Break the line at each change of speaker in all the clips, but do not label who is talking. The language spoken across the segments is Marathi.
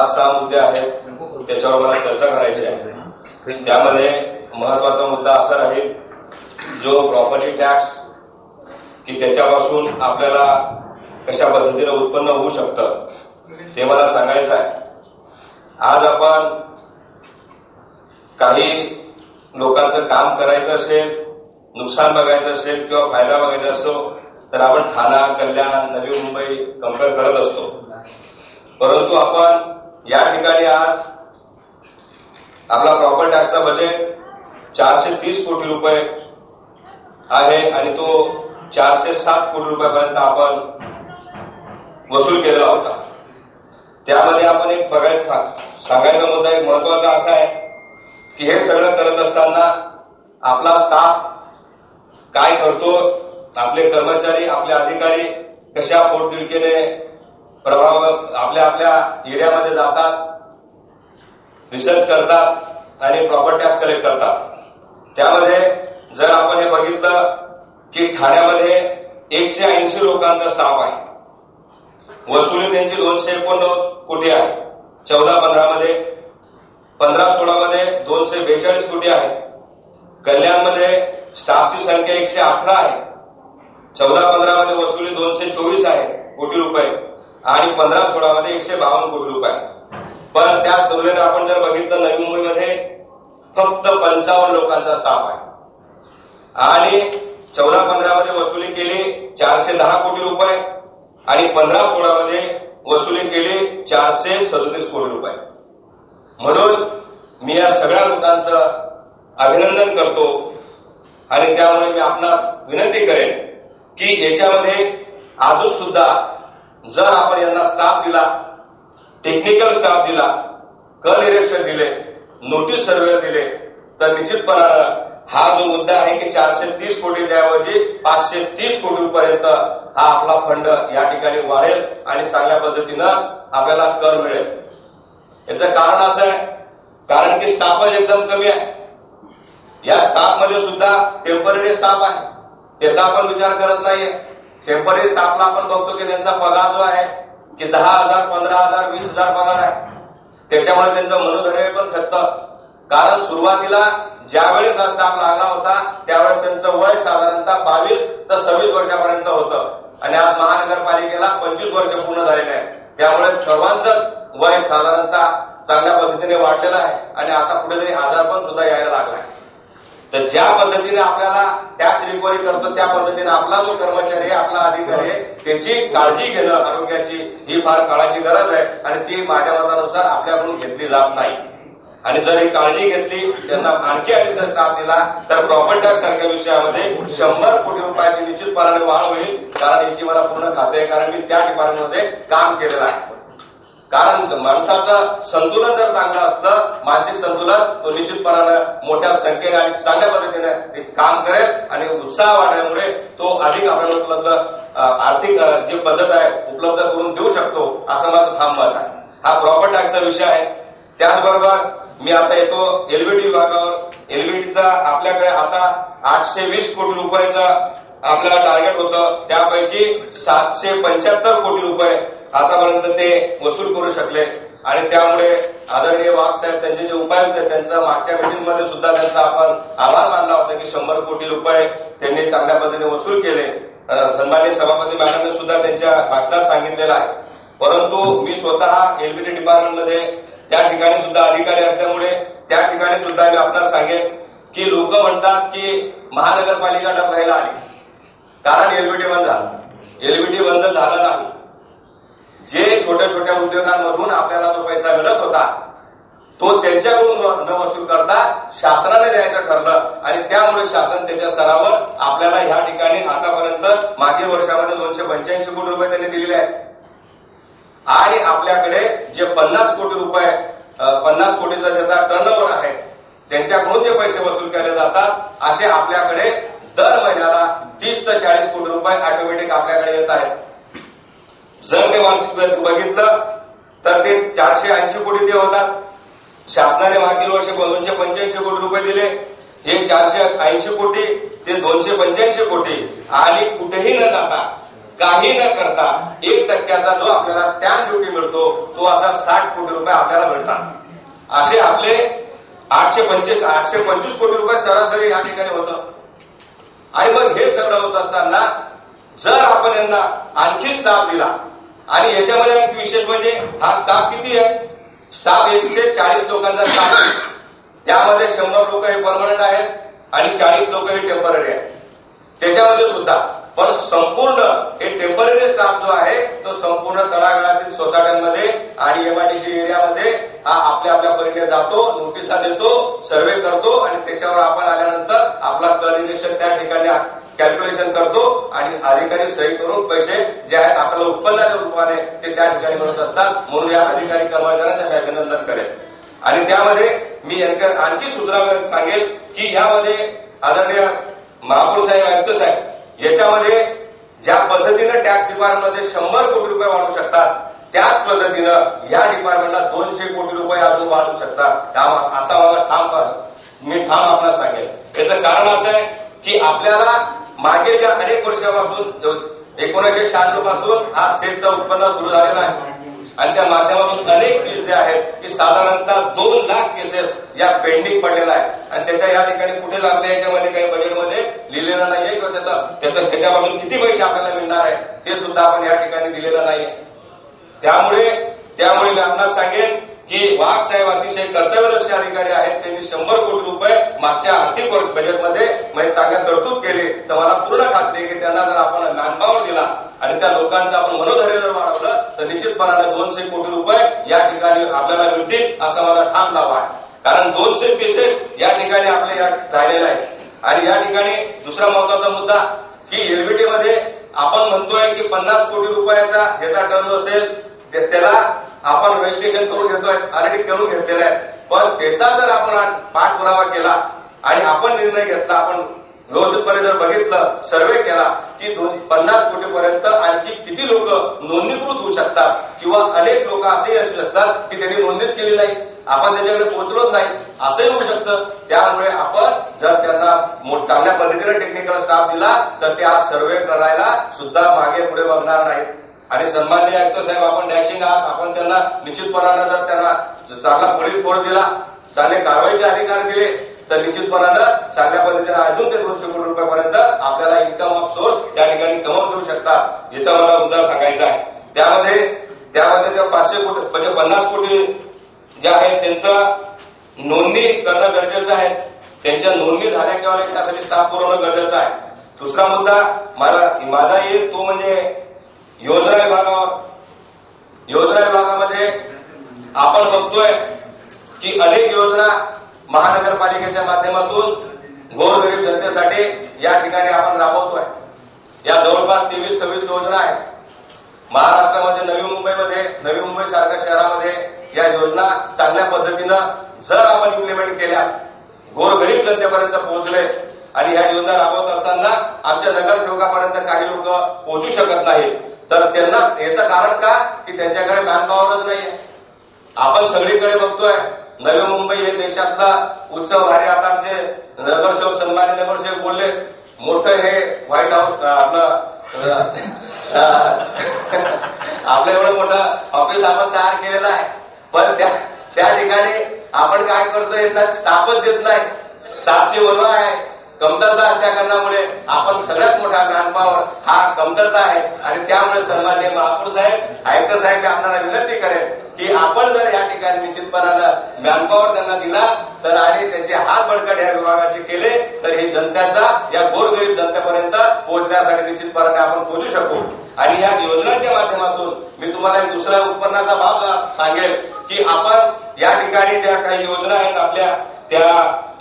5-6 मुद्दे आहेत, त्याच्यावर मला चर्चा करायची आहे. त्यामध्ये महत्वाचा मुद्दा असा राहील, जो प्रॉपर्टी टॅक्स की त्याच्यापासून आपल्याला कशा पद्धतीने उत्पन्न होऊ शकतं ते मला सांगायचं आहे. आज आपण काही लोकांचं काम करायचं असेल, नुकसान बघायचं असेल किंवा फायदा बघायचा असतो तर आपण ठाणा, कल्याण, नवी मुंबई कम्पेअर करत असतो. परंतु आपण या ठिकाणी आज आपला प्रॉपर्टी टॅक्सचा बजेट 430 कोटी रुपये आहे आणि तो 407 कोटी रुपयापर्यंत आपण वसूल केलेला होता. त्यामध्ये आपण एक सांगायचा मुद्दा एक महत्वाचा असा आहे की हे सगळं करत असताना आपला स्टाफ काय करतो, आपले कर्मचारी, आपले अधिकारी कशा पोटतिडकीने आपल्या एरियामध्ये जातात, रिसर्च करतात आणि प्रॉपर्टी टॅक्स कलेक्ट करतात. त्यामध्ये जर आपण हे बघितलं की ठाण्यामध्ये 180 लोकांचा स्टाफ आहे. वसुली त्यांची 289 कोटी आहे. 14-15 मध्ये, 15-16 मध्ये 242 कोटी आहे. कल्याणमध्ये स्टाफची संख्या 118 आहे. 14-15 मध्ये वसुली 224 आहे कोटी रुपये आणि 15-16 मध्ये 152 कोटी रुपये आहे. पण त्या तुलनेने आपण जर बघितलं नवी मुंबईमध्ये फक्त 55 लोकांचा स्टाफ आहे आणि 14-15 मध्ये वसुली केली 410 कोटी रुपये आणि 15-16 मध्ये वसुली केली 437 कोटी रुपये. म्हणून मी या सगळ्या लोकांचं अभिनंदन करतो आणि त्यामुळे मी आपणास विनंती करेन की याच्यामध्ये अजून सुद्धा जर आपण यांना स्टाफ दिला, टेक्निकल स्टाफ दिला, निरीक्षक दिले, नोटीस सर्वेअर दिले तर निश्चितपणानं हा जो मुद्दा आहे की 430 कोटीच्या ऐवजी 530 कोटी रुपयापर्यंत हा आपला फंड या ठिकाणी वाढेल आणि चांगल्या पद्धतीनं आपल्याला कर मिळेल. याचं कारण असं आहे कारण की स्टाफच एकदम कमी आहे. या स्टाफमध्ये सुद्धा टेम्पररी स्टाफ आहे, त्याचा आपण विचार करत नाहीये. टेम्पररी स्टाफला आपण बघतो की त्यांचा पगार जो आहे की 10,000, 15,000, 20,000 पगार आहे. त्याच्यामुळे त्यांचं मनोधैर्य पण खचतं. कारण सुरुवातीला ज्यावेळेस हा स्टाफ लागला होता त्यावेळेस त्यांचं वय साधारणतः 22 ते 26 वर्षापर्यंत होतं आणि आज महानगरपालिकेला 25 वर्ष पूर्ण झालेले आहे. त्यामुळे सर्वांचं वय साधारणतः चांगल्या पद्धतीने वाढलेलं आहे आणि आता कुठेतरी आजारपण सुद्धा यायला लागला आहे. तर ज्या पद्धतीने आपल्याला टॅक्स रिकव्हरी करतो त्या पद्धतीने आपला जो कर्मचारी, आपला अधिकारी आहे त्याची काळजी घेणं आरोग्याची ही फार काळाची गरज आहे आणि ती माझ्या मतानुसार आपल्याकडून घेतली जात नाही. आणि जर ही काळजी घेतली, त्यांना आणखी ऍडिशनल स्टाफ दिला तर प्रॉपर्टी टॅक्स सारख्या विषयामध्ये 100 कोटी रुपयाची निश्चितपणाने वाढ होईल. कारण याची मला पूर्ण खाते आहे, कारण मी त्या डिपार्टमेंटमध्ये काम केलेलं आहे. कारण माणसाचं संतुलन जर चांगलं असतं, मानसिक संतुलन, तो निश्चितपणानं मोठ्या संख्येने आणि चांगल्या पद्धतीने काम करेल आणि उत्साह वाढल्यामुळे तो अधिक आपल्याला उपलब्ध आर्थिक जी पद्धत आहे उपलब्ध करून देऊ शकतो असं माझं ठाम मत आहे. हा प्रॉपर्टी टॅक्सचा विषय आहे. त्याचबरोबर मी आता येतो एलबीटी विभागावर. एलबीटीचा आपल्याकडे आता 820 कोटी रुपयाचा आपल्याला टार्गेट होतं. त्यापैकी 775 कोटी रुपये आतापर्यंत ते वसूल करू शकले आणि त्यामुळे आदरणीय वाघ साहेब त्यांचे जे उपायुक्त आहेत त्यांचा मागच्या मीटिंगमध्ये सुद्धा त्यांचा आपण आभार मानला होता की 100 कोटी रुपये त्यांनी चांगल्या पद्धतीने वसूल केले. सन्माननीय सभापती मॅडमने सुद्धा त्यांच्या भाषणात सांगितलेलं आहे. परंतु मी स्वतः एलबीटी डिपार्टमेंटमध्ये त्या ठिकाणी सुद्धा अधिकारी असल्यामुळे त्या ठिकाणी सुद्धा मी आपल्याला सांगेन की लोक म्हणतात की महानगरपालिका डबघाईला आली कारण एलबीटी बंद झालं. एलबीटी बंद झालं नाही. जे छोट्या छोट्या उद्योगांमधून आपल्याला जो पैसा मिळत होता तो त्यांच्याकडून न वसूल करता शासनाने द्यायचं ठरलं आणि त्यामुळे शासन त्याच्या स्तरावर आपल्याला ह्या ठिकाणी आतापर्यंत मागील वर्षामध्ये 285 कोटी रुपये त्यांनी दिलेले आहेत आणि आपल्याकडे जे 50 कोटी रुपये 50 कोटीचा ज्याचा टर्नओव्हर आहे त्यांच्याकडून जे पैसे वसूल केले जातात असे आपल्याकडे दर महिन्याला 30 ते 40 कोटी रुपये ऑटोमॅटिक आपल्याकडे येत आहेत. जर मी वार्षिक बघितलं तर ते 480 कोटी ते होतात. शासनाने मागील वर्षी 285 कोटी रुपये दिले. हे 480 कोटी ते 285 कोटी आणि कुठेही न जाता काही न करता 1% जो आपल्याला स्टॅम्प ड्युटी मिळतो तो असा 60 कोटी रुपये आपल्याला मिळतात। असे आपले 825 कोटी रुपये सरासरी या ठिकाणी होतं। आणि मग हे सगळं होत असताना जर आपण यांना आणखी स्टाफ दिला, आणि याच्यामध्ये आणखी विशेष म्हणजे हा स्टाफ किती आहे, स्टाफ 140 लोकांचा स्टाफ आहे, त्यामध्ये 100 लोक हे परमनंट आहेत आणि 40 लोक हे टेम्पररी आहेत। त्याच्यामध्ये सुद्धा पण संपूर्ण हे टेम्पररी स्टाफ जो आहे तो संपूर्ण तळागाळातील सोसायट्यांमध्ये आणि एमआयडीसी एरियामध्ये हा आपल्या आपल्या परीने जातो, नोटिसा देतो, सर्वे करतो आणि त्याच्यावर आपण आल्यानंतर आपला कर निरीक्षण त्या ठिकाणी कॅल्क्युलेशन करतो आणि अधिकारी सही करून पैसे जे आहेत आपल्याला उत्पन्नाच्या रूपाने ते त्या ठिकाणी मिळत असतात। म्हणून या अधिकारी कर्मचाऱ्यांचे मी अभिनंदन करेन। आणि त्यामध्ये मी आणखी सूचना सांगेल की यामध्ये आदरणीय महापौर साहेब, आयुक्त साहेब, याच्यामध्ये ज्या पद्धतीने टॅक्स डिपार्टमेंटमध्ये 100 कोटी रुपये वाढू शकतात त्याच पद्धतीनं या डिपार्टमेंटला 200 कोटी रुपये अजून वाढू शकतात, असा मला मी ठाम आपल्याला सांगेल। याचं कारण असं आहे की आपल्याला मागील अनेक वर्षापासून 1996 पासून हा सेसचं उत्पन्न सुरू झालेलं आहे आणि त्या माध्यमातून अनेक केस जे आहेत की साधारणतः 2 लाख केसेस या पेंडिंग पडलेल्या आहेत आणि त्याच्या या ठिकाणी कुठे लागले याच्यामध्ये काही बजेटमध्ये लिहिलेलं नाहीये किंवा त्याच्यापासून किती पैसे आपल्याला मिळणार आहे ते सुद्धा आपण या ठिकाणी दिलेलं नाहीये। त्यामुळे मी आपल्याला सांगेन की वाघ साहेब अतिशय कर्तव्यदक्ष अधिकारी आहेत, त्यांनी 100 कोटी रुपये मागच्या आर्थिक बजेटमध्ये म्हणजे चांगल्या तरतूद केली, तर मला पूर्ण खात्री आहे की त्यांना जर आपण मॅनपॉवर दिला आणि त्या लोकांचं आपण मनोधैर्य जर वाढवलं तर निश्चितपणाने 200 कोटी रुपये या ठिकाणी आपल्याला मिळतील असा मला ठाम दावा आहे। कारण 200 केसेस या ठिकाणी आपले राहिलेले आहेत। आणि या ठिकाणी दुसरा महत्वाचा मुद्दा की एलबीटी मध्ये आपण म्हणतोय की 50 कोटी रुपयाचा ज्याचा टर्न असेल त्याला आपण रजिस्ट्रेशन करून घेतोय, ऑलरेडी करून घेतलेला आहे, पण त्याचा जर आपण पाठपुरावा केला आणि आपण निर्णय घेतला, आपण व्यवस्थितपणे जर बघितलं, सर्वे केला की 50 कोटी पर्यंत आणखी किती लोक नोंदणीकृत होऊ शकतात किंवा अनेक लोक असेही असू शकतात की त्यांनी नोंदणीच केली नाही, आपण त्यांच्याकडे पोहोचलोच नाही, असंही होऊ शकतं। त्यामुळे आपण जर त्यांना चांगल्या पद्धतीने टेक्निकल स्टाफ दिला तर ते आज सर्वे करायला सुद्धा मागे पुढे बघणार नाहीत। आणि सन्माननीय आयुक्त साहेब, आपण डॅशिंग आहात, आपण त्यांना निश्चितपणानं जर त्यांना चांगला पोलीस फोर्स दिला, चांगले कारवाईचे अधिकार दिले तर निश्चितपणानं चांगल्या पद्धतीने अजून ते 200 कोटी रुपयापर्यंत आपल्याला इन्कम ऑफ सोर्स या ठिकाणी कमवून देऊ शकतात, याचा मला मुद्दा सांगायचा आहे। त्यामध्ये त्या 500 कोटी म्हणजे 50 कोटी जे आहेत त्यांचं नोंदणी करणं गरजेचं आहे, त्यांच्या नोंदणी झाल्या किंवा त्यासाठी स्टाफ पुरवणं गरजेचं आहे। दुसरा मुद्दा माझा येईल तो म्हणजे योजना विभागामध्ये आपण बघतोय की अनेक योजना महानगरपालिकेच्या माध्यमातून गोरगरीब जनतेसाठी या ठिकाणी आपण राबवतोय। या जवळपास 23-26 योजना आहेत महाराष्ट्रामध्ये। नवी मुंबई सारख्या शहरामध्ये या योजना चांगल्या पद्धतीनं जर आपण इम्प्लिमेंट केल्या, गोरगरीब जनतेपर्यंत पोहोचले आणि या योजना राबवत असताना आमच्या नगरसेवकापर्यंत काही लोक पोहोचू शकत नाही, तर त्यांना याचं कारण का की त्यांच्याकडे मॅनपॉवरच नाहीये। आपण सगळीकडे बघतोय नवी मुंबई हे देशातला उत्सव आहे। आता आमचे नगरसेवक, सन्मान्य नगरसेवक बोलले, मोठं हे व्हाईट हाऊस आपलं एवढं मोठं ऑफिस आपण तयार केलेलं आहे, पण त्या ठिकाणी आपण काय करतोय, स्टाफच देत नाही, स्टाफची वरवा आहे, कमतरता त्या कारणामुळे आपण सगळ्यात मोठा मॅनपॉवर हा कमतरता आहे। आणि त्यामुळे सन्माननीय महापौर साहेब, आयुक्त साहेब आपल्याला विनंती करेन की आपण जर या ठिकाणी निश्चितपणानं मॅनपॉवर त्यांना दिला तर आणि त्यांचे हात बळकट या विभागाचे केले तर हे जनतेचा या गोरगरीब जनतेपर्यंत पोहोचण्यासाठी निश्चितपणाने आपण पोहोचू शकू। आणि या योजनांच्या माध्यमातून मी तुम्हाला एक दुसरा उत्पन्नाचा भाग सांगेल की आपण या ठिकाणी ज्या काही योजना आहेत आपल्या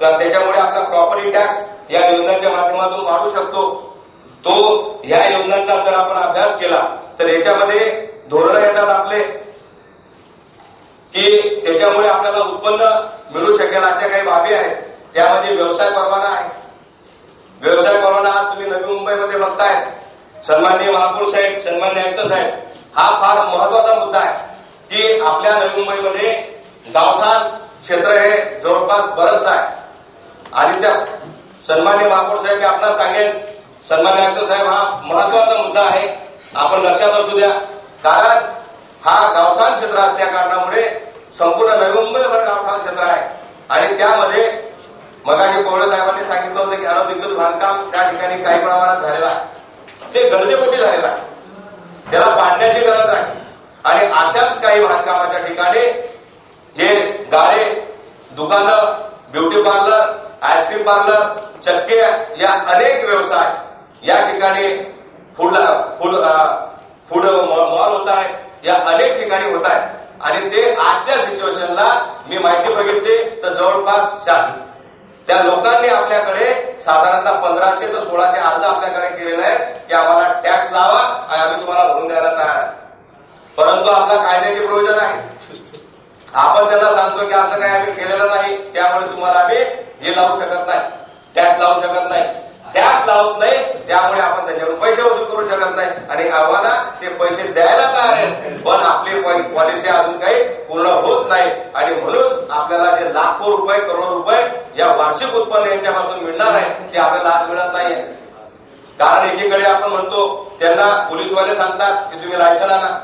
त्याच्यामुळे आपला प्रॉपर्टी टॅक्स या योजनांच्या माध्यमातून वाढू शकतो। तो ह्या योजनांचा जर आपण अभ्यास केला तर याच्यामध्ये धोरणं येतात आपले की त्याच्यामुळे आपल्याला उत्पन्न मिळू शकेल अशा काही बाबी आहेत। त्यामध्ये व्यवसाय परवाना आहे। व्यवसाय परवाना तुम्ही नवी मुंबईमध्ये बघताय, सन्माननीय महापौर साहेब, सन्माननीय आयुक्त साहेब, हा फार महत्वाचा मुद्दा आहे की आपल्या नवी मुंबईमध्ये गावठाण क्षेत्र हे जवळपास बरंच आहे। आणि त्या सन्माननीय महापौर साहेब मी आपल्याला सांगेन, सन्माननीय आयुक्त साहेब, हा महत्वाचा मुद्दा आहे आपण लक्षात असू द्या, कारण हा गावठाण क्षेत्र असल्या कारणामुळे संपूर्ण नवी मुंबईभर गावठाण क्षेत्र आहे आणि त्यामध्ये मगाशी पवार साहेबांनी सांगितलं होतं की अनधिकृत बांधकाम त्या ठिकाणी काही प्रमाणात झालेलं आहे, ते गरजेपोटी झालेलं आहे, त्याला पाडण्याची गरज नाही. आणि अशाच काही बांधकामाच्या ठिकाणी हे गाळे, दुकानं, ब्युटी पार्लर, आईस्क्रीम पार्लर, चक्के या अनेक व्यवसाय या ठिकाणी फूड मॉल होत आहे, या अनेक ठिकाणी होत आहे. आणि ते आजच्या सिच्युएशनला मी माहिती बघितली तर जवळपास त्या लोकांनी आपल्याकडे साधारणतः 1500 ते 1600 अर्ज आपल्याकडे केलेले आहेत की आम्हाला टॅक्स लावा आणि आम्ही तुम्हाला भरून द्यायला तयार आहे. परंतु आपला कायद्याचे प्रयोजन आहे, आपण त्यांना सांगतो की असं काही आम्ही केलेलं नाही, त्यामुळे तुम्हाला आम्ही हे लावू शकत नाही, टॅक्स लावू शकत नाही. टॅक्स लावत नाही त्यामुळे आपण त्याच्यावर पैसे वसूल करू शकत नाही आणि आम्हाला ते पैसे द्यायला तयार आहेत, पण आपली पॉलिसी अजून काही पूर्ण होत नाही. आणि म्हणून आपल्याला जे लाखो रुपये, करोड रुपये या वार्षिक उत्पन्न यांच्यापासून मिळणार आहे ते आपल्याला आज मिळत नाहीये. कारण एकीकडे आपण म्हणतो त्यांना पोलीसवाले सांगतात की तुम्ही लायसन आणा,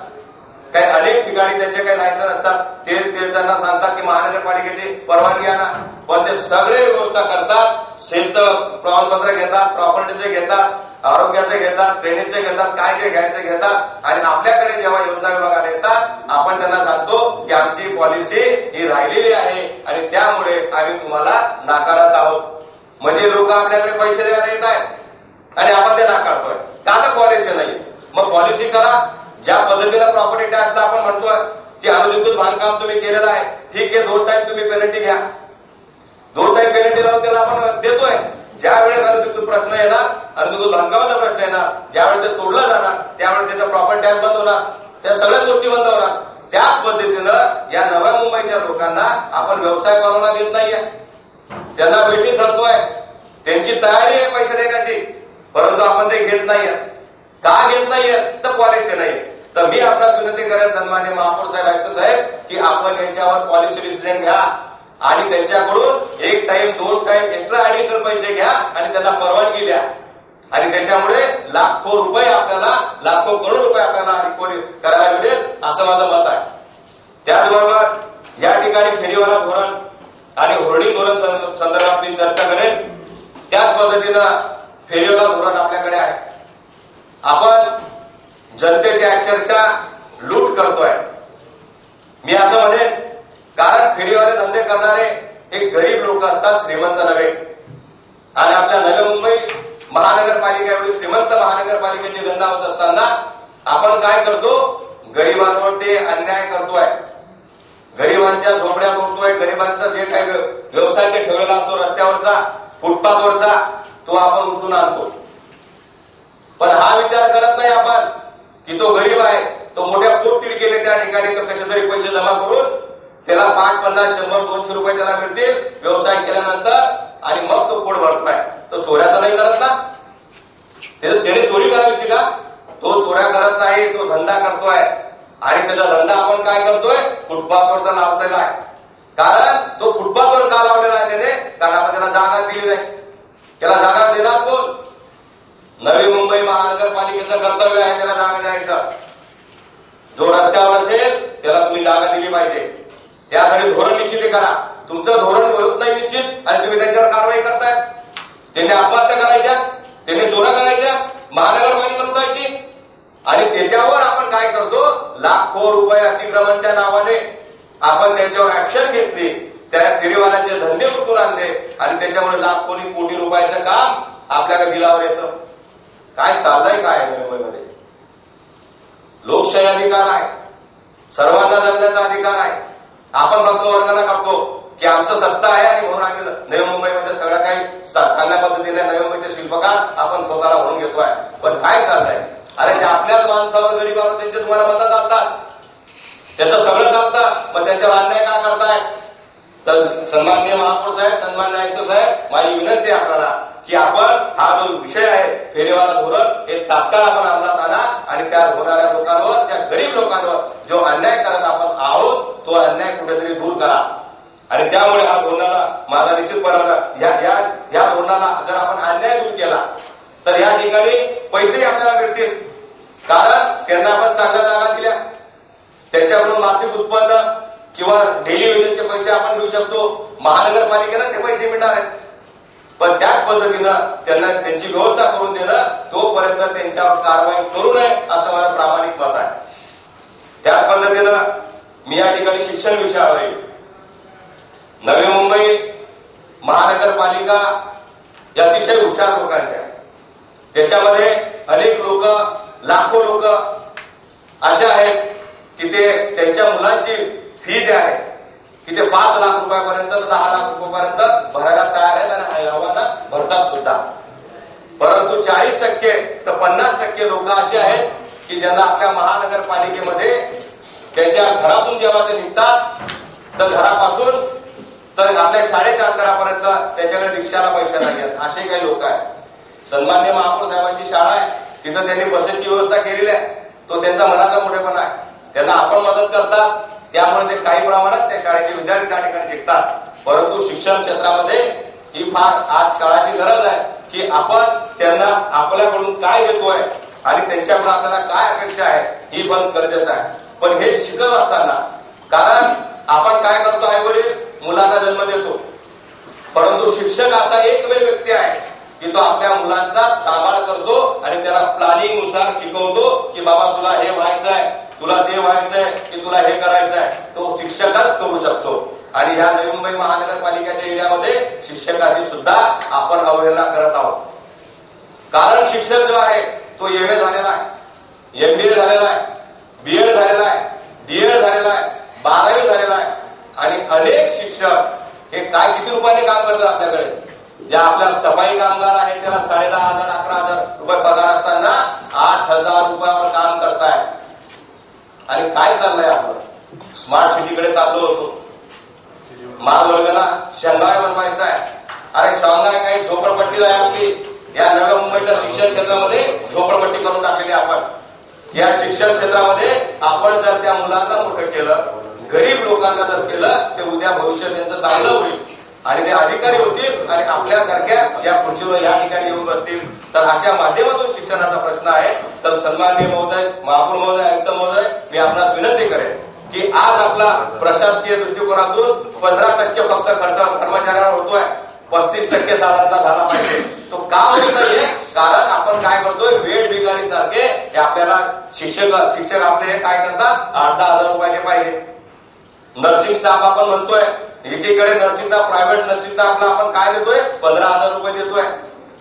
काही अनेक ठिकाणी त्यांचे काही लायसन असतात ते त्यांना सांगतात की महानगरपालिकेची परवानगी आणा, पण ते सगळे व्यवस्था करतात. सेलचं प्रमाणपत्र घेतात, प्रॉपर्टीचे घेतात, आरोग्याचे घेतात, ट्रेनिंगचे घेतात, काय जे घ्यायचे घेतात. आणि आपल्याकडे जेव्हा योजना विभागाला येतात आपण त्यांना सांगतो की आमची पॉलिसी ही राहिलेली आहे आणि त्यामुळे आम्ही तुम्हाला नाकारत आहोत. म्हणजे लोक आपल्याकडे पैसे द्यायला येत आहेत आणि आपण ते नाकारतोय का तर पॉलिसी नाही. मग पॉलिसी करा. ज्या पद्धतीनं प्रॉपर्टी टॅक्सला आपण म्हणतोय की अनधिकृत बांधकाम तुम्ही केलेलं आहे, ठीक आहे, 2 टाइम तुम्ही पेनल्टी घ्या, 2 टाइम पेनल्टी लावून त्याला आपण देतोय. ज्या वेळेस अनधिकृत प्रश्न येणार, अनधिकृत बांधकामाचा प्रश्न येणार, ज्यावेळेस ते तोडलं जाणार त्यावेळेस त्याचा प्रॉपर्टी टॅक्स बंद होणार, त्या सगळ्याच गोष्टी बंद होणार. त्याच पद्धतीनं या नव्या मुंबईच्या लोकांना आपण व्यवसाय परवाना देत नाहीये, त्यांना वेटीत धरतोय, त्यांची तयारी आहे पैसे देण्याची, परंतु आपण ते घेत नाहीये. का घेत नाहीये तर पॉलिसी नाही. तर मी आपल्याला विनंती करेन सन्माननीय महापौर साहेब, आयुक्त साहेब, की आपण यांच्यावर पॉलिसी डिसिजन घ्या आणि त्यांच्याकडून 1 टाइम 2 टाइम एक्स्ट्रा ऍडिशनल पैसे घ्या आणि त्यांना परवानगी द्या आणि त्याच्यामुळे लाखो रुपये आपल्याला, लाखो करोड रुपये आपल्याला रिकव्हरी करायला मिळेल असं माझं मत आहे. त्याचबरोबर या ठिकाणी फेरीवाला धोरण आणि होर्डिंग धोरण संदर्भात मी चर्चा करेन. त्याच पद्धतीनं फेरीवाला धोरण आपल्याकडे आहे. आपण जनतेची अक्षरशः लूट करतोय, मी असं म्हणेन, कारण फेरीवाले धंदे करणारे एक गरीब लोक असतात, श्रीमंत नव्हे. आणि आपल्या नवी मुंबई महानगरपालिका एवढी श्रीमंत महानगरपालिकेची गणना होत असताना आपण काय करतो, गरिबांवर ते अन्याय करतोय, गरिबांच्या झोपड्या तोडतोय, गरिबांचा जे काही व्यवसाय ते ठेवलेला असतो रस्त्यावरचा, फुटपाथवरचा, तो आपण उठून आणतो. पण हा विचार करत नाही आपण की तो गरीब आहे, तो मोठ्या पोटतिडकीने त्या ठिकाणी कसे तरी पैसे जमा करून त्याला 5, 50, 100, 200 रुपये त्याला मिळतील व्यवसाय केल्यानंतर आणि मग तो पोट भरतोय. तो चोऱ्या तर नाही करत ना, त्याने चोरी करायची का? तो चोऱ्या करत नाही, तो धंदा करतोय. आणि त्याचा धंदा आपण काय करतोय, फुटपाथवर तर लावलेला आहे. कारण तो फुटपाथवर का लावलेला आहे त्याने, कारण आपण त्याला जागा दिली नाही. त्याला जागा देणार कोण? नवी मुंबई महानगरपालिकेचं कर्तव्य आहे त्याला जागा द्यायचं. जो रस्त्यावर असेल त्याला तुम्ही जागा दिली पाहिजे. त्यासाठी धोरण निश्चित करा. तुमचं धोरण होत नाही निश्चित आणि तुम्ही त्यांच्यावर कारवाई करताय. त्यांनी आत्महत्या करायच्या, त्यांनी चोऱ्या करायच्या, महानगरपालिका लुटायची आणि त्याच्यावर आपण काय करतो, लाखो रुपये अतिक्रमणच्या नावाने आपण त्यांच्यावर ऍक्शन घेतली, त्या फेरीवाल्यांचे धंदे उठून आणले आणि त्याच्यामुळे लाखोनी कोटी रुपयाचं काम आपल्याकडे बिलावर येतं. काय चाललंय काय मुंबईमध्ये? लोकशाही अधिकार आहे, सर्वांना जगण्याचा अधिकार आहे. आपण फक्त वर्णना करतो की आमचं सत्ता आहे आणि म्हणून आम्ही नवी मुंबईमध्ये सगळं काही चांगल्या पद्धतीने नवी मुंबईचे शिल्पकार आपण स्वतःला म्हणून घेतोय. पण काय चाललंय? अरे ते आपल्याच माणसावर, गरीबावर त्यांचे तुम्हाला मतं चालतात, त्याचं सगळं चालतं, मग त्यांच्यावर अन्याय का करताय? तर सन्माननीय महापौर साहेब, सन्माननीय आयुक्त साहेब, माझी विनंती आहे आपल्याला की आपण हा जो विषय आहे फेरीवाला धोरण हे तात्काळ आपण अंमलात आणा आणि त्या होणाऱ्या लोकांवर, त्या गरीब लोकांवर जो अन्याय करत आपण आहोत तो अन्याय कुठेतरी दूर करा. आणि त्यामुळे हा धोरणाला माझा निश्चितपणे या धोरणाला जर आपण अन्याय दूर केला तर या ठिकाणी पैसेही आपल्याला मिळतील. कारण त्यांना आपण चांगल्या जागा दिल्या, त्यांच्याकडून मासिक उत्पन्न किंवा डेली वेजेसचे पैसे आपण घेऊ शकतो. महानगरपालिकेला ते पैसे मिळणार आहेत, पण त्याच पद्धतीनं त्यांना त्यांची व्यवस्था करून देणं, तोपर्यंत त्यांच्यावर कारवाई करू नये असं मला प्रामाणिक मत आहे. त्याच पद्धतीनं मी या ठिकाणी शिक्षण विषयावर येईल. नवी मुंबई महानगरपालिका या अतिशय हुशार लोकांची आहे. त्याच्यामध्ये अनेक लोक, लाखो लोक असे आहेत की ते त्यांच्या मुलांची फी जी आहे की ते 5 लाख रुपयापर्यंत 10 लाख रुपयापर्यंत भरायला तयार आहेत आणि आव्हाना भरतात सुद्धा. परंतु 40% तर 50% लोक असे आहेत की ज्यांना आपल्या महानगरपालिकेमध्ये त्यांच्या घरातून जेव्हा ते निघतात तर घरापासून तर आपल्या शाळेच्या अंतरापर्यंत त्यांच्याकडे रिक्षाला पैसे नाही आहेत, असे काही लोक आहेत. सन्मान्य महापौर साहेबांची शाळा आहे, तिथं त्यांनी बसेसची व्यवस्था केलेली आहे. तो त्यांचा मनाचा मोठेपणा आहे. त्यांना आपण मदत करतात, त्यामुळे ते काही प्रमाणात त्या शाळेचे विद्यार्थी त्या ठिकाणी शिकतात. परंतु शिक्षण क्षेत्रामध्ये ही फार आज काळाची गरज आहे की आपण त्यांना आपल्याकडून काय देतोय आणि त्यांच्याकडून आपल्याला काय अपेक्षा आहे ही पण गरजेचं आहे. पण हे शिकत असताना, कारण आपण काय करतो, आई वडील मुलांना जन्म देतो, परंतु शिक्षक असा एकमेव व्यक्ती आहे की तो आपल्या मुलांचा सांभाळ करतो आणि त्याला प्लॅनिंग नुसार शिकवतो की बाबा तुला हे व्हायचंय, तुला ते व्हायचंय, की तुला हे करायचंय. तो शिक्षकच करू शकतो. आणि ह्या नवी मुंबई महानगरपालिकेच्या एरियामध्ये शिक्षकाची सुद्धा आपण अवहेलना करत आहोत. कारण शिक्षक जो आहे तो एमए झालेला आहे, एमबीए झालेला आहे, बीएड झालेला आहे, डीएड झालेला आहे, 12वी झालेला आहे. आणि अनेक शिक्षक हे काय किती रुपयाने काम करतात आपल्याकडे. ज्या आपल्या सफाई कामगार आहेत त्याला 10,500 11,000 रुपये पगार असताना 8,000 रुपयावर काम करताय. आणि काय चाललंय आपलं, स्मार्ट सिटीकडे चाललो होतो, महावर्गाला शंघाय बनवायचा आहे. अरे शंघाय काही झोपडपट्टी आहे आपली. या नव्या मुंबईच्या शिक्षण क्षेत्रामध्ये झोपडपट्टी करून टाकलेली आपण. या शिक्षण क्षेत्रामध्ये आपण जर त्या मुलांना मोठं केलं, गरीब लोकांना जर केलं, ते उद्या भविष्य त्यांचं चांगलं होईल आणि ते अधिकारी होतील आणि आपल्यासारख्या या खुर्चीवर या ठिकाणी येऊन बसतील. तर अशा माध्यमातून शिक्षणाचा प्रश्न आहे. तर सन्माननीय महोदय, महापौर महोदय, आयुक्त महोदय, मी आपणास विनंती करेन की आज आपला प्रशासकीय दृष्टिकोनातून 15% फक्त खर्च कर्मचाऱ्यांवर होतोय, 35% साधारणतः झाला पाहिजे. तो का होत नाहीये? कारण आपण काय करतोय, वेळ बिगारी सारखे आपल्याला शिक्षक आपले काय करतात, 8-10 हजार रुपयाचे पाहिजे. नर्सिंग स्टाफ आपण म्हणतोय, एकीकडे नर्सिंग स्टाफ, प्रायव्हेट नर्सिंग स्टाफला आपण काय देतोय, 15,000 रुपये देतोय.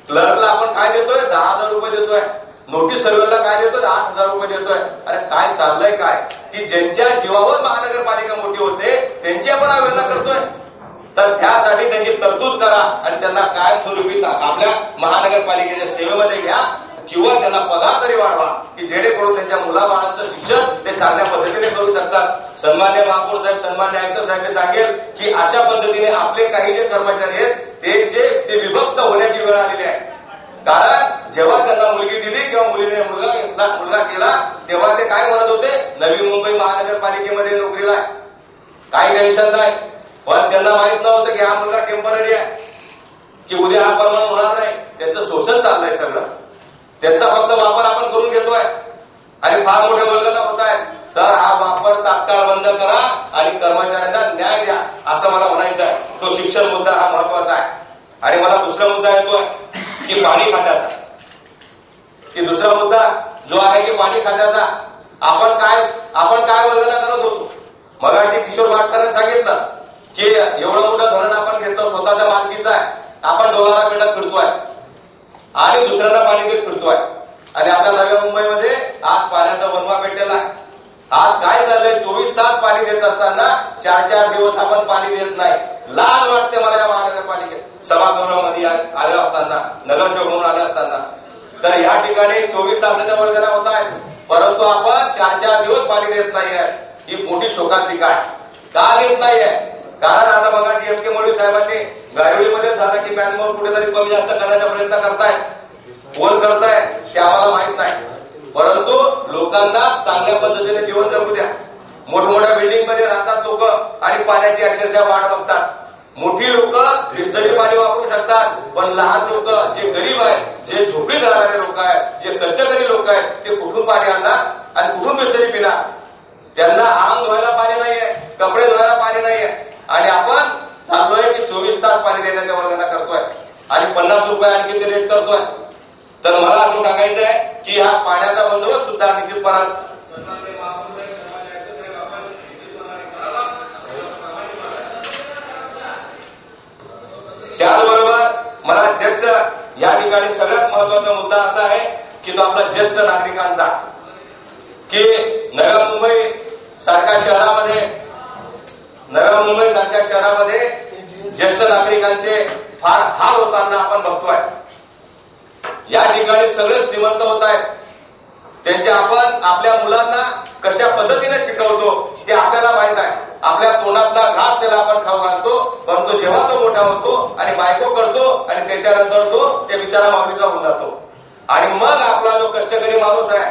क्लर्कला आपण काय देतोय, 10,000 रुपये देतोय. नोटीस सर्व्हरला काय देतोय, 8,000 रुपये देतोय. अरे काय चाललंय काय की ज्यांच्या जीवावर महानगरपालिका मोठी होते त्यांची आपण अवहेलना करतोय. तर त्यासाठी त्यांची तरतूद करा आणि त्यांना कायमस्वरूपी आपल्या महानगरपालिकेच्या सेवेमध्ये घ्या किंवा त्यांना पगार तरी वाढवा की जेणेकरून त्यांच्या मुलाबाळांचं शिक्षण ते चांगल्या पद्धतीने करू शकतात. सन्मान्य महापौर साहेब, सन्मान्य आयुक्त साहेब, मी सांगेल की अशा पद्धतीने आपले काही जे कर्मचारी आहेत ते विभक्त होण्याची वेळ आलेली आहे. कारण जेव्हा त्यांना मुलगी दिली किंवा मुलीने मुलगा केला तेव्हा ते काय म्हणत होते, नवी मुंबई महानगरपालिकेमध्ये नोकरीला आहे, काही टेन्शन नाही. पण त्यांना माहित नव्हतं की हा मुलगा टेम्पररी आहे, की उद्या हा परमनंट होणार नाही. त्यांचं शोषण चाललंय सगळं. त्यांचा फक्त वापर आपण करून घेतोय आणि फार मोठे वल्गना होत आहेत. तर हा वापर तात्काळ बंद करा आणि कर्मचाऱ्यांना न्याय द्या असं मला म्हणायचं आहे. तो शिक्षण मुद्दा हा महत्वाचा आहे. आणि मला दुसरा मुद्दा येतोय की पाणी खात्याचा, की दुसरा मुद्दा जो आहे की पाणी खात्याचा. आपण काय वल्गना करत होतो. मगाशी किशोर भाटकरांनी सांगितलं की एवढं मोठं धरण आपण घेतलं, स्वतःच्या मालकीचं आहे, आपण डोलारा पेटत फिरतोय आणि दुसऱ्यांना पाणी देत फिरतोय. आणि आपल्या नव्या मुंबईमध्ये आज पाण्याचा वनवा पेटलेला आहे. आज काय चाललंय, 24 तास पाणी देत असताना 4-4 दिवस आपण पाणी देत नाही. लाज वाटते मला या महानगरपालिकेत सभागृहामध्ये आले असताना, नगरसेवक म्हणून आले असताना. तर या ठिकाणी 24 तासाच्या वल्गना होत आहेत, परंतु आपण 4-4 दिवस पाणी देत नाहीये. ही मोठी शोकाची काय का देत नाहीये? कारण आता मगाशी एम के मोडी साहेबांनी गायवलीमध्ये झालं की मॅनमोर कुठेतरी कमी जास्त करण्याचा प्रयत्न करतायत. कोण करताय ते आम्हाला माहित नाही, परंतु लोकांना चांगल्या पद्धतीने जीवन जगू द्या. मोठमोठ्या बिल्डिंग मध्ये राहतात लोक आणि पाण्याची अक्षरशः वाट बघतात. मोठी लोक बिसलरी पाणी वापरू शकतात, पण लहान लोक जे गरीब आहेत, जे झोपडीत राहणारे लोक आहेत, जे कष्टकरी लोक आहेत, ते कुठून पाणी आणणार आणि कुठून बिसलरी पिणार? त्यांना अंग धुवायला पाणी नाहीये, कपडे धुवायला पाणी नाहीये, आणि आपण चाललोय की 24 तास पाणी देण्याच्या वर्गाला करतोय आणि 50 रुपये आणखी ते रेट करतोय. तर मला असं सांगायचं आहे की हा पाण्याचा बंदोबस्त सुद्धा निश्चितपणाने त्याचबरोबर मला ज्येष्ठ या ठिकाणी सगळ्यात महत्वाचा मुद्दा असा आहे की तो आपला ज्येष्ठ नागरिकांचा, की नव्या मुंबई सारख्या शहरामध्ये ज्येष्ठ नागरिकांचे फार हाल होताना आपण बघतोय. या ठिकाणी सगळे श्रीमंत होत आहेत, त्यांचे आपण आपल्या मुलांना कशा पद्धतीने शिकवतो ते आपल्याला माहित आहे. आपल्या तोंडातला घास त्याला आपण खाऊ घालतो, परंतु जेव्हा तो मोठा होतो आणि बायको करतो आणि त्याच्यानंतर तो त्या बिचारा माऊलीचा होऊन जातो, आणि मग आपला जो कष्टकरी माणूस आहे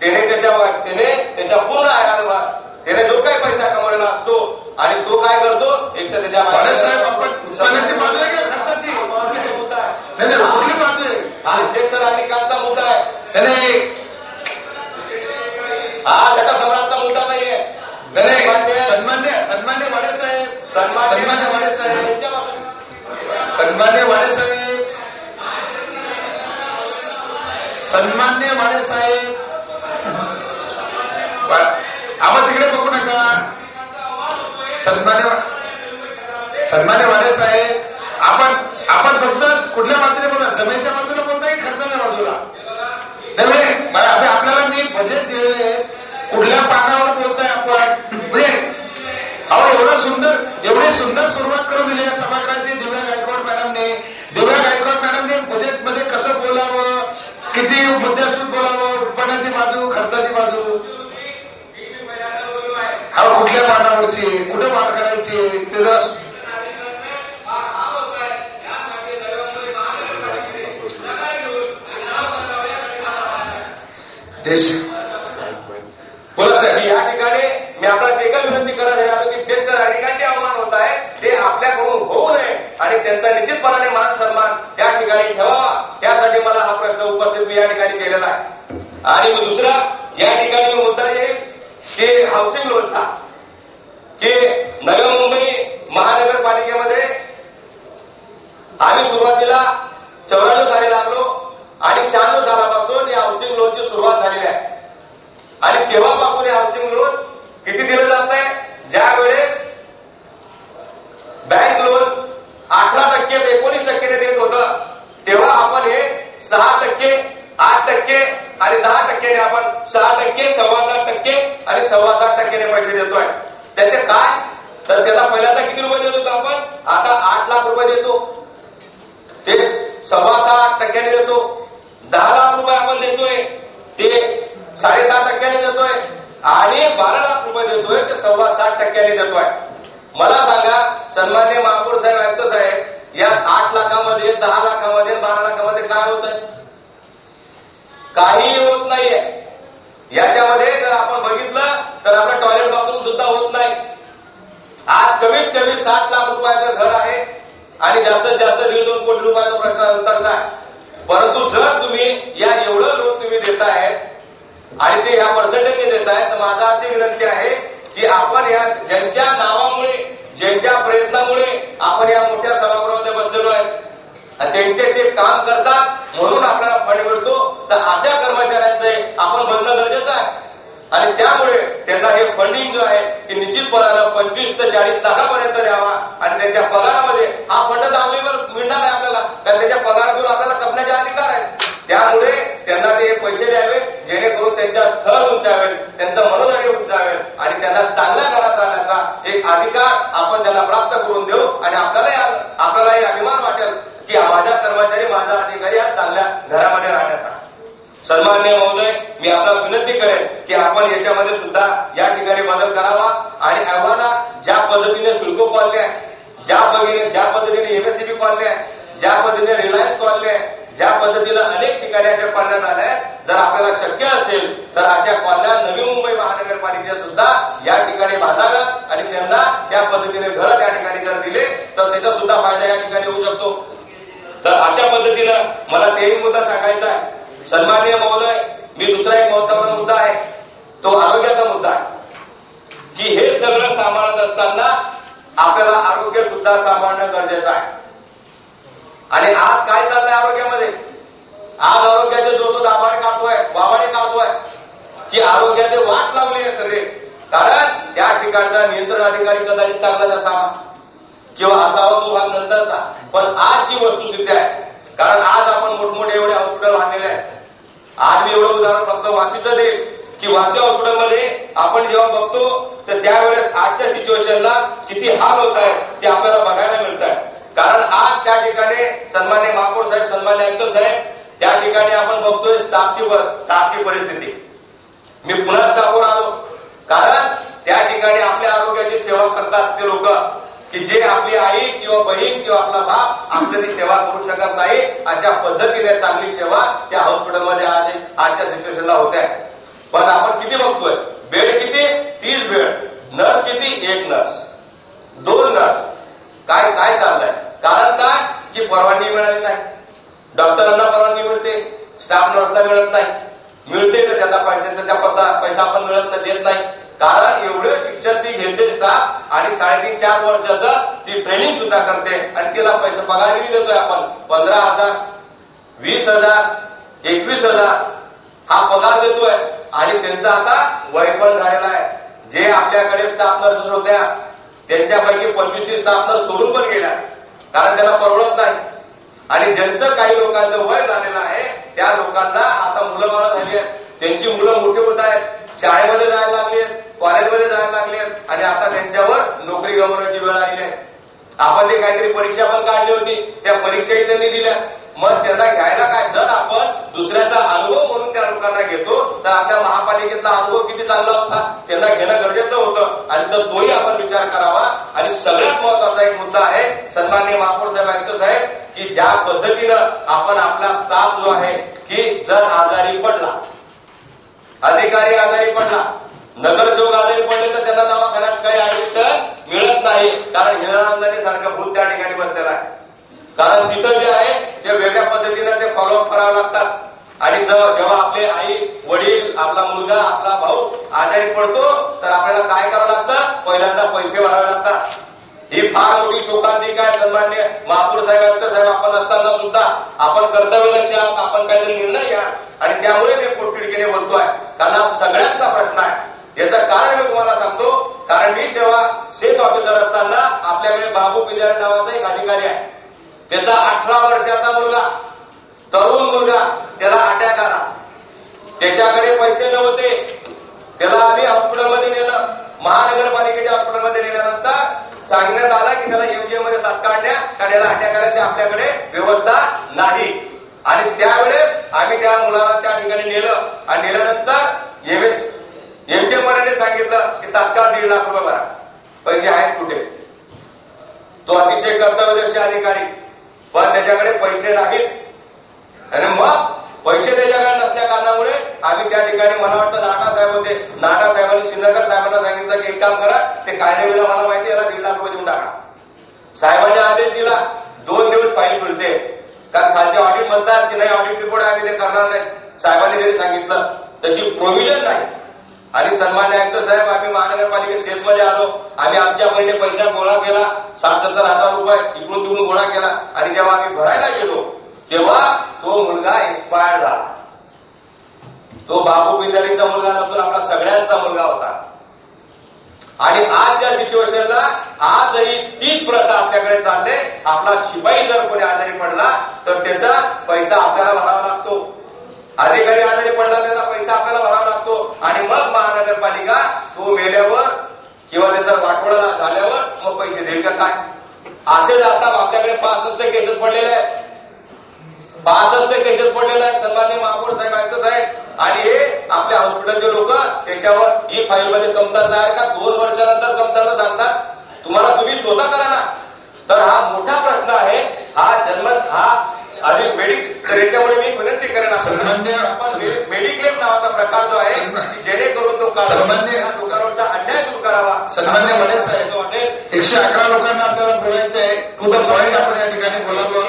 त्याने त्याच्या पूर्ण आयुष्यात त्याने जो काही पैसा कमवलेला असतो आणि तो काय करतो, एक तर त्याच्या ज्येष्ठ नागरिकांचा मुद्दा आहे, हा नटसम्राटचा मुद्दा नाहीये.
सन्मान्य वाडेसाहेब आवाज तिकडे बघू नका. सन्मान्य वाडेसाहेब, आपण फक्त कुठल्या बाजूने बोला, जमेच्या बाजूला बोलताय की खर्चाच्या बाजूला? आपल्याला मी बजेट दिलेले, कुठल्या पानावर बोलताय आपण? म्हणजे एवढी सुंदर सुरुवात करून दिली या सभागृहाची दिव्या गायकवाड मॅडमने बजेटमध्ये कसं बोलावं, किती मुद्द्यासूद बोलावं, उत्पन्नाची बाजू, खर्चाची बाजू, कुठल्या पानावरची, कुठे वाढ करायची, त्याचा
बोला साहेब. या ठिकाणी मी आपल्याला एकच विनंती करत आहे की ज्येष्ठ नागरिकांचे अवमान होत आहे ते आपल्याकडून होऊ नये आणि त्यांचा निश्चितपणाने मान सन्मान या ठिकाणी ठेवावा, त्यासाठी मला हा प्रश्न उपस्थित मी या ठिकाणी केलेला आहे. आणि दुसरा या ठिकाणी मुद्दा येईल की हाऊसिंग लोनचा, की नव्या मुंबई महानगरपालिकेमध्ये आम्ही सुरुवातीला 94 साली लागलो आणि 96 सालापासून या हाऊसिंग लोनची सुरुवात झालेली आहे. आणि तेव्हापासून हे हाऊसिंग लोन किती दिलं जात आहे? ज्या वेळेस बँक लोन 18% 19% देत होतं, तेव्हा आपण हे 6%, 8% आणि 10% आपण 6%, 6.5% आणि 6.5% पैसे देतोय. त्याचे काय? तर त्याला पहिल्यांदा किती रुपये देत होतो आपण? आता 8 लाख रुपये देतो, ते 6.5% देतो. 10 लाख रुपये आपण देतोय, ते 6.5% देतोय, आणि 12 लाख रुपये देतोय, ते 6.25% देतोय. मला सांगा सन्मान्य महापौर साहेब, आयुक्त साहेब, या 8 लाखामध्ये, 10 लाखामध्ये, 12 लाखामध्ये काय होत आहे? काही होत नाहीये. याच्यामध्ये जर आपण बघितलं तर आपलं टॉयलेट बाथरूम सुद्धा होत नाही. आज कमीत कमी 60 लाख रुपयाचं घर आहे आणि जास्तीत जास्त 1.5-2 कोटी रुपयाचा प्रश्न नंतरचा आहे. परंतु जर तुम्ही या एवढं लोन तुम्ही देताय आणि ते या पर्सेंटेजने देताय, तर माझा अशी विनंती आहे की आपण या ज्यांच्या नावामुळे, ज्यांच्या प्रयत्नामुळे आपण या मोठ्या सभागृहामध्ये बसलेलो आहे, त्यांचे ते काम करतात म्हणून आपल्याला फंड मिळतो, तर अशा कर्मचाऱ्यांचे आपण बनणं गरजेचं आहे. आणि त्यामुळे त्यांना हे फंडिंग जो आहे ते निश्चितपणानं 25 ते 40 लाखापर्यंत द्यावा आणि त्यांच्या पगारामध्ये हा फंड दावणीवर मिळणार आहे आपल्याला, कारण त्याच्या पगारातून आपल्याला कपण्याचे अधिकार आहेत. त्यामुळे त्यांना ते पैसे द्यावे जेणेकरून त्यांच्या स्थळ उंचावेल, त्यांचं मनोधैर्य उंचावेल आणि त्यांना चांगल्या घरात राहण्याचा एक अधिकार आपण त्यांना प्राप्त करून देऊ. आणि आपल्यालाही अभिमान वाटेल की माझा कर्मचारी, माझा अधिकारी हा चांगल्या घरामध्ये राहण्याचा. सन्माननीय महोदय, मी आपल्याला विनंती करेन की आपण याच्यामध्ये सुद्धा या ठिकाणी बदल करावा आणि आव्हाना ज्या पद्धतीने सिडको कॉलनी आहे, ज्या पद्धतीने MSCB कॉलनी आहे, ज्या पद्धतीने रिलायन्स कॉलनी आहे, ज्या पद्धतीनं अनेक ठिकाणी अशा कॉलन्या झाल्या, जर आपल्याला शक्य असेल तर अशा कॉलन्या नवी मुंबई महानगरपालिकेच्या सुद्धा या ठिकाणी बांधाव्यात आणि त्यांना त्या पद्धतीने घर त्या ठिकाणी जर दिले तर त्याचा सुद्धा फायदा या ठिकाणी होऊ शकतो. तर अशा पद्धतीनं मला तेही मुद्दा सांगायचा आहे सन्माननीय महोदय, मी दुसरा एक महत्त्वाचा मुद्दा आहे, तो आरोग्याचा मुद्दा आहे की हे सगळं सांभाळत असताना आपल्याला आरोग्य सुद्धा सांभाळणं गरजेचं आहे. आणि आज काय चाललंय आरोग्यामध्ये? आज आरोग्याचे जो तो दाबाडे काढतोय की आरोग्याचे वाट लावली आहे सगळे. कारण त्या ठिकाणचा नियंत्रण अधिकारी कदाचित चांगला नसावा किंवा असावा तो भाग नंतरचा. पण आज जी वस्तुस्थिती आहे, कारण आज आपण मोठमोठे एवढे हॉस्पिटल बांधलेले आहेत. आज मी एवढं उदाहरण फक्त वाशीचं देईल की वाशी हॉस्पिटलमध्ये आपण जेव्हा बघतो तर त्यावेळेस आजच्या सिच्युएशनला किती हाल होत आहेत ते आपल्याला बघायला मिळत आहे. कारण आज त्या ठिकाणी सन्मान्य महापौर साहेब, सन्मान्य आयुक्त साहेब, त्या ठिकाणी आपण बघतोय स्टाफची परिस्थिती. मी पुन्हा स्टाफवर आलो कारण त्या ठिकाणी आपल्या आरोग्याची सेवा करतात ते लोक की जे आपली आई किंवा बहीण किंवा आपला बाप आपल्याची सेवा करू शकत नाही, अशा पद्धतीने चांगली सेवा त्या हॉस्पिटलमध्ये आजच्या सिच्युएशनला होत आहे. पण आपण किती बघतोय? बेड किती? 30 बेड. नर्स किती? 1 नर्स, 2 नर्स. काय चाललंय? कारण काय की परवानगी मिळाली नाही. डॉक्टरांना परवानगी मिळते, स्टाफ नर्सला मिळत नाही. मिळते तर त्याचा पैसा आपण मिळत देत नाही. कारण एवढं शिक्षण ती घेते स्टाफ आणि 3.5-4 वर्षाचं ती ट्रेनिंग सुद्धा करते आणि तिला पैसा पगार किती देतोय आपण? 15,000, 20,000, 21,000 हा पगार देतोय. आणि त्यांचं आता वय पण झालेलं आहे. जे आपल्याकडे स्टाफ नर्सेस होत्या त्यांच्यापैकी 25 स्टाफ नर्स सोडून पण गेल्या कारण त्यांना परवडत नाही. आणि ज्यांचं काही लोकांचं वय झालेलं आहे त्या लोकांना आता मुलं बाळ झाली आहेत, त्यांची मुलं मोठी होत आहेत, शाळेमध्ये जायला लागली आहेत, कॉलेजमध्ये जायला लागले आहेत आणि आता त्यांच्यावर नोकरी गमावण्याची वेळ आलेली आहे. आपण ते काहीतरी परीक्षा पण काढली होती, त्या परीक्षाही त्यांनी दिल्या. मग त्यांना घ्यायला काय? जर आपण दुसऱ्याचा अनुभव म्हणून त्या लोकांना घेतो तर आपल्या महापालिकेतला अनुभव किती चांगला होता त्यांना घेणं गरजेचं होतं. आणि तर तोही आपण विचार करावा. आणि सगळ्यात महत्वाचा एक मुद्दा आहे सन्माननीय महापौर साहेब, आयुक्त साहेब, की ज्या पद्धतीनं आपण आपला स्टाफ जो आहे की जर आजारी पडला, अधिकारी आजारी पडला, नगरसेवक आजारी पडले तर त्यांना दवाखान्यात काही ऍडमिशन मिळत नाही. कारण हिरानंदानी सारखं भूत त्या ठिकाणी बसलेलं आहे. कारण तिथं जे आहे ते वेगळ्या पद्धतीनं ते फॉलोअप करावं लागतात. आणि जेव्हा आपले आई वडील, आपला मुलगा, आपला भाऊ आजारी पडतो तर आपल्याला काय करावं लागतं? पहिल्यांदा पैसे भरावे लागतात. ही फार मोठी शोकांतिका आहे. सन्मान्य महापौर साहेब, आयुक्त साहेब आपण असताना सुद्धा आपण कर्तव्यदक्ष आहात, आपण काहीतरी निर्णय घ्या. आणि त्यामुळे मी पोटतिडकीने बोलतोय कारण हा सगळ्यांचा प्रश्न आहे. याचं कारण मी तुम्हाला सांगतो. कारण मी जेव्हा सेल्स ऑफिसर असताना आपल्याकडे बाबू पिंजारे नावाचा एक अधिकारी आहे. त्याचा 18 वर्षाचा मुलगा, तरुण मुलगा, त्याला अटॅक आला. त्याच्याकडे पैसे नव्हते. त्याला आम्ही हॉस्पिटलमध्ये नेलं. महानगरपालिकेच्या हॉस्पिटलमध्ये नेल्यानंतर सांगण्यात आलं की त्याला एमजीएम मध्ये तात्काळ न्या, कारण याला अटॅक आला, ते आपल्याकडे व्यवस्था नाही. आणि त्यावेळेस आम्ही त्या मुलाला त्या ठिकाणी नेलं आणि नेल्यानंतर एमजीएम मध्ये सांगितलं की तात्काळ 1.5 लाख रुपये भरा. पैसे आहेत कुठे? तो अतिशय कर्तव्यदक्ष अधिकारी, पण त्याच्याकडे पैसे नाहीत. आणि मग पैसे त्याच्याकडे नसल्या कारणामुळे आम्ही त्या ठिकाणी, मला वाटतं नाटा साहेब होते, नाटा साहेबांनी सिन्नरकर साहेबांना सांगितलं की एक काम करा, ते कायद्याविरुद्ध मला माहिती, याला 1.5 लाख रुपये देऊन टाका. साहेबांनी आदेश दिला. 2 दिवस फाईल मिळते. कारण खालचे ऑडिट म्हणतात की नाही, ऑडिट रिपोर्ट आम्ही ते करणार नाही. साहेबांनी तरी सांगितलं, तशी प्रोव्हिजन नाही. आणि सन्मान्य आयुक्त साहेब, आम्ही महानगरपालिकेत सेसमध्ये आलो. आम्ही आमच्या परीने पैसा गोळा केला, 60-70 हजार रुपये इकडून तिकडून गोळा केला. आणि जेव्हा आम्ही भरायला गेलो तेव्हा तो मुलगा एक्सपायर झाला. तो बाबू पिंजारीचा मुलगा नसून आपला सगळ्यांचा मुलगा होता. आणि आजच्या सिच्युएशनला आजही तीच प्रथा आपल्याकडे चालले. आपला शिपाई जर कोणी आजारी पडला तर त्याचा पैसा आपल्याला भरावा लागतो. अधिकारी आजारी पडला त्याचा पैसा आपल्याला भरावा लागतो. आणि मग महानगरपालिका तो मेल्यावर किंवा त्याचा वाटोळा झाल्यावर मग पैसे देईल का काय? असे जातात. आपल्याकडे 65 केसेस पडलेले आहेत. 65 केसेस पडलेले आहेत सन्माननीय महापौर साहेब, आयुक्त साहेब. आणि हे आपल्या हॉस्पिटलचे लोक त्याच्यावर ही फाईल मध्ये कमतरता आहे का 2 वर्षानंतर कमतरता सांगतात. तुम्हाला तुम्ही स्वतः करा ना. तर हा मोठा प्रश्न आहे. हा अधिक तर याच्यामुळे मी विनंती करेन, मेडिक्लेम नावाचा प्रकार जो आहे की जेणेकरून तो लोकांवरचा अन्याय दूर करावा.
सन्मान्य मने साहेब, 111 लोकांना आपल्याला बोलायचं आहे. टू द पॉइंट आपण या ठिकाणी बोलावं.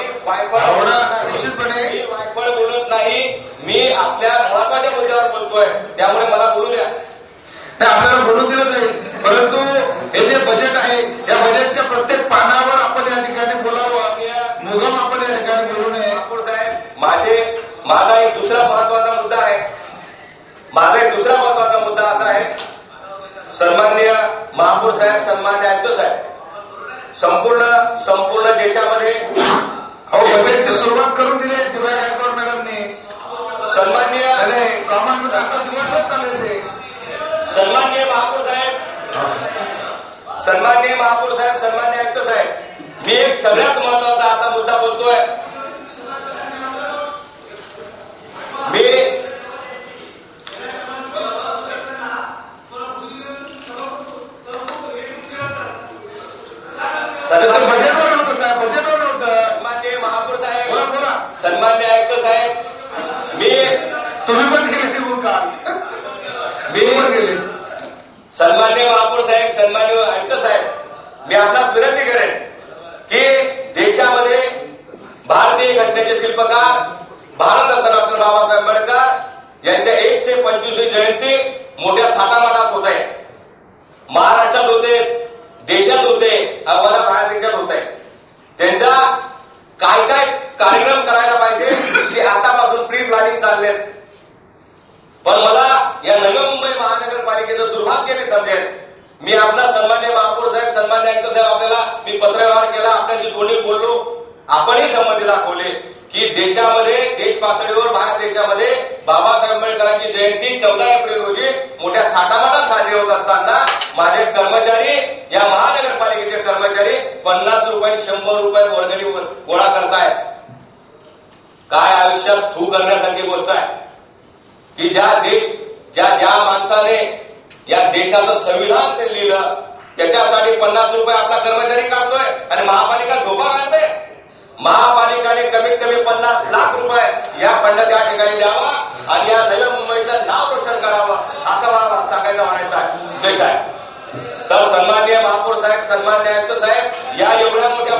निश्चितपणे मी वायफळ बोलत नाही. मी मी आपल्या महत्वाच्या मुद्द्यावर बोलतोय, त्यामुळे मला बोलू द्या.
नाही, आपल्याला बोलून दिलं जाईल, परंतु हे जे बजेट आहे या बजेटच्या प्रत्येक पानावर आपण या ठिकाणी बोलावं, मुगम आपण या ठिकाणी बोलू नये.
ठाकूर साहेब, माझा एक दुसरा महत्वाचा मुद्दा आहे. माझा एक दुसरा महत्वाचा मुद्दा असा आहे, सन्माननीय महापौर साहेब, सन्माननीय आयुक्त साहेब, संपूर्ण देशामध्ये
बजेटची सुरुवात करून दिली आहे दिव्या गायकवाड मॅडमने.
सन्माननीय
कॉमन मध्ये असं दिवसच चालेल ते.
सन्माननीय महापौर साहेब, सन्माननीय आयुक्त साहेब, मी एक सगळ्यात महत्वाचा आता मुद्दा बोलतोय.
बजेटवर नव्हतं साहेब, बजेटवर नव्हतं.
सन्माननीय महापौर साहेब,
बोला.
सन्माननीय आयुक्त साहेब,
तुम्ही पण गेले निघून काल, गेले.
सन्माननीय महापौर साहेब, सन्माननीय आयुक्त साहेब, मी आपणास विनंती करेन की देशामध्ये भारतीय घटनेचे शिल्पकार भारतरत्न डॉक्टर बाबासाहेब आंबेडकर यांच्या 125वी जयंती मोठ्या थाटामाटात होत आहे. महाराष्ट्रात होते, देशात होते, आम्हाला बाहेर देशात होत आहे. त्यांचा काय काय कार्यक्रम करायला पाहिजे ते आतापासून प्री प्लॅनिंग चालले. पण मला या नवी मुंबई महानगरपालिकेचं दुर्भाग्य मी समजेल. मी आपला सन्मान्य महापौर साहेब, सन्मान्य आयुक्त साहेब, आपल्याला मी पत्रव्यवहार केला, आपल्याशी दोन्ही बोललो, आपणही संमती दाखवले की देशामध्ये, देश पातळीवर, बाहेर देशामध्ये बाबासाहेब आंबेडकरांची जयंती 14 एप्रिल रोजी मोठ्या थाटामाटात साजरी होत असताना माझे कर्मचारी, या महानगरपालिकेचे कर्मचारी 50 रुपये 100 रुपये वर्गणी गोळा करतायत. काय आयुष्यात थू करण्यासारखी गोष्ट आहे की ज्या माणसाने या देशाचं संविधान ते लिहिलं त्याच्यासाठी 50 रुपये आपला कर्मचारी काढतोय आणि महापालिका झोपा काढते. महापालिकाने कमीत कमी 50 लाख रुपये या फंड त्या ठिकाणी द्यावा आणि या नवी मुंबईचं नाव रोशन करावं, असं मला सांगायचं म्हणायचं आहे, उद्देश आहे. तर सन्माननीय महापौर साहेब, सन्माननीय आयुक्त साहेब, या एवढ्या मोठ्या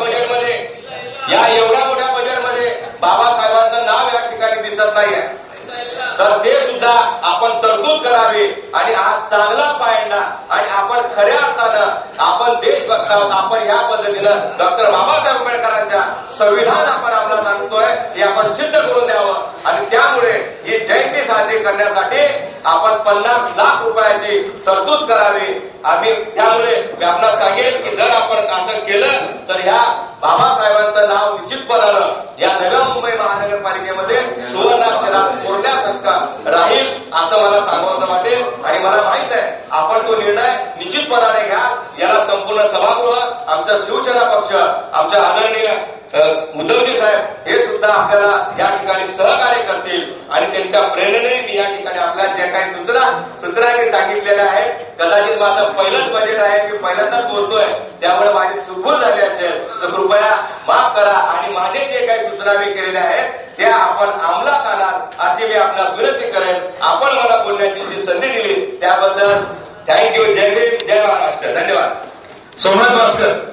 बजेटमध्ये बाबासाहेबांचं नाव या ठिकाणी दिसत नाहीये. तर ते सुद्धा आपण तरतूद करावी आणि आज चांगला पायंडा आणि आपण खऱ्या अर्थानं आपण देशभक्त आहोत. आपण या पद्धतीनं डॉक्टर बाबासाहेब आंबेडकरांच्या संविधान आपण अंमलात आणतोय हे आपण सिद्ध करून द्यावं आणि त्यामुळे ही जयंती साजरी करण्यासाठी आपण 50 लाख रुपयाची तरतूद करावी. आम्ही त्यामुळे मी आपल्याला सांगेल की जर आपण असं केलं तर ह्या बाबासाहेबांचं नाव निश्चितपणानं या नव्या मुंबई महानगरपालिकेमध्ये सुवर्णाक्षरात कोरण्यासारखं राहील असं मला सांगावंसं वाटेल. आणि मला माहित आहे आपण तो निर्णय निश्चितपणाने घ्या. याला संपूर्ण सभागृह, आमचा शिवसेना पक्ष, आमच्या आदरणीय उद्धवजी साहेब हे सुद्धा आपल्याला या ठिकाणी सहकार्य करतील आणि त्यांच्या प्रेरणेने मी या ठिकाणी आपल्या ज्या काही सूचना मी सांगितलेल्या आहेत. कदाचित माझं पहिलंच बजेट आहे, मी पहिल्यांदाच बोलतोय, त्यामुळे माझी चूकभूल झाली असेल तर कृपया माफ करा आणि माझे जे काही सूचना मी केलेल्या आहेत त्या आपण अंमलात आणाल अशी मी आपल्याला विनंती करेन. आपण मला बोलण्याची जी संधी दिली त्याबद्दल थँक्यू. जय भीम, जय महाराष्ट्र. धन्यवाद.
सोमनाथ भास्कर.